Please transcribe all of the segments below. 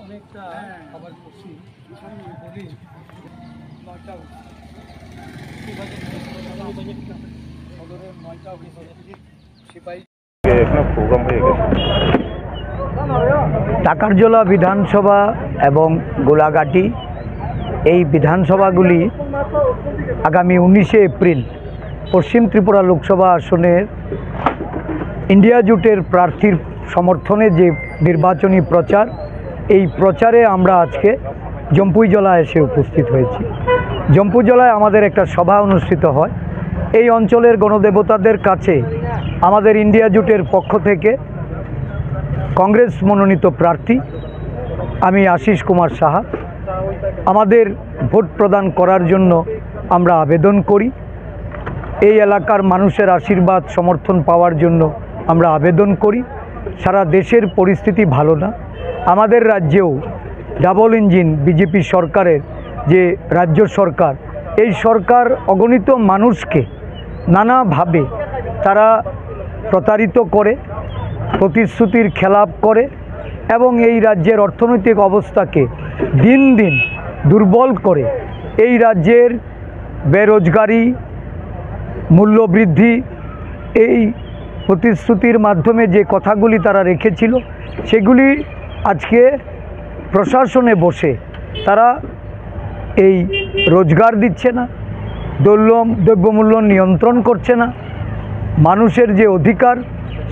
অনেকটা খবর করছি বলি টাকারজলা বিধানসভা এবং গোলাঘাটি এই বিধানসভাগুলি আগামী 19শে এপ্রিল পশ্চিম ত্রিপুরা লোকসভা আসনের ইন্ডিয়া জোটের প্রার্থীর সমর্থনে যে নির্বাচনী প্রচার, এই প্রচারে আমরা আজকে জম্পুইজলায় এসে উপস্থিত হয়েছি। জম্পুইজলায় আমাদের একটা সভা অনুষ্ঠিত হয়। এই অঞ্চলের গণদেবতাদের কাছে আমাদের ইন্ডিয়া জোটের পক্ষ থেকে কংগ্রেস মনোনীত প্রার্থী আমি আশিস কুমার সাহা আমাদের ভোট প্রদান করার জন্য আমরা আবেদন করি। এই এলাকার মানুষের আশীর্বাদ সমর্থন পাওয়ার জন্য আমরা আবেদন করি। সারা দেশের পরিস্থিতি ভালো না। আমাদের রাজ্যেও ডাবল ইঞ্জিন বিজেপি সরকারের যে রাজ্য সরকার, এই সরকার অগণিত মানুষকে নানাভাবে তারা প্রতারিত করে, প্রতিশ্রুতির খেলাপ করে এবং এই রাজ্যের অর্থনৈতিক অবস্থাকে দিন দিন দুর্বল করে। এই রাজ্যের বেরোজগারি, মূল্যবৃদ্ধি, এই প্রতিশ্রুতির মাধ্যমে যে কথাগুলি তারা রেখেছিল সেগুলি আজকে প্রশাসনে বসে তারা এই রোজগার দিচ্ছে না, দ্রব্যমূল্য নিয়ন্ত্রণ করছে না, মানুষের যে অধিকার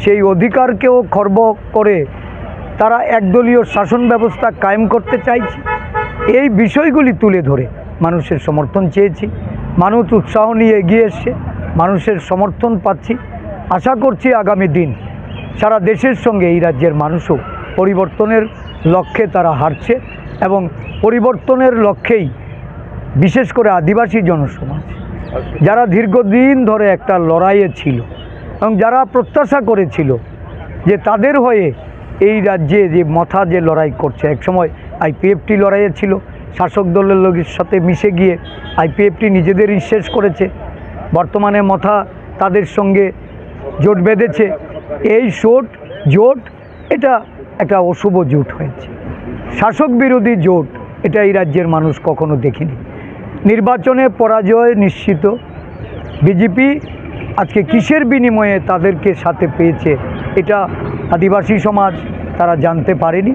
সেই অধিকারকেও খর্ব করে তারা একদলীয় শাসন ব্যবস্থা কায়েম করতে চাইছে। এই বিষয়গুলি তুলে ধরে মানুষের সমর্থন চেয়েছি। মানুষ উৎসাহ নিয়ে এগিয়ে এসছে, মানুষের সমর্থন পাচ্ছি। আশা করছি আগামী দিন সারা দেশের সঙ্গে এই রাজ্যের মানুষও পরিবর্তনের লক্ষ্যে তারা হাঁটছে এবং পরিবর্তনের লক্ষ্যেই বিশেষ করে আদিবাসী জনসমাজ যারা দীর্ঘদিন ধরে একটা লড়াইয়ে ছিল এবং যারা প্রত্যাশা করেছিল যে তাদের হয়ে এই রাজ্যে যে মথা যে লড়াই করছে, একসময় আইপিএফটি লড়াইয়ে ছিল, শাসক দলের লোকের সাথে মিশে গিয়ে আইপিএফটি নিজেদেরই শেষ করেছে। বর্তমানে মথা তাদের সঙ্গে জোট বেঁধেছে। এই জোট এটা একটা অশুভ জোট হয়েছে, শাসক বিরোধী জোট। এটা এই রাজ্যের মানুষ কখনো দেখেনি। নির্বাচনে পরাজয় নিশ্চিত। বিজেপি আজকে কিসের বিনিময়ে তাদেরকে সাথে পেয়েছে এটা আদিবাসী সমাজ তারা জানতে পারেনি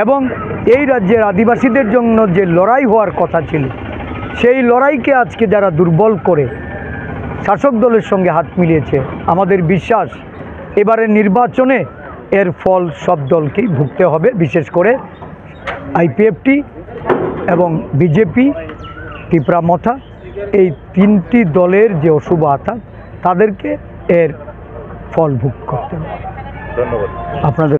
এবং এই রাজ্যের আদিবাসীদের জন্য যে লড়াই হওয়ার কথা ছিল সেই লড়াইকে আজকে যারা দুর্বল করে শাসক দলের সঙ্গে হাত মিলিয়েছে, আমাদের বিশ্বাস এবারের নির্বাচনে এর ফল সব দলকেই ভুগতে হবে, বিশেষ করে আইপিএফটি এবং বিজেপি, ত্রিপুরা মথা, এই তিনটি দলের যে অশুভ আঘাত তাদেরকে এর ফল ভোগ করতে হবে। ধন্যবাদ আপনাদের।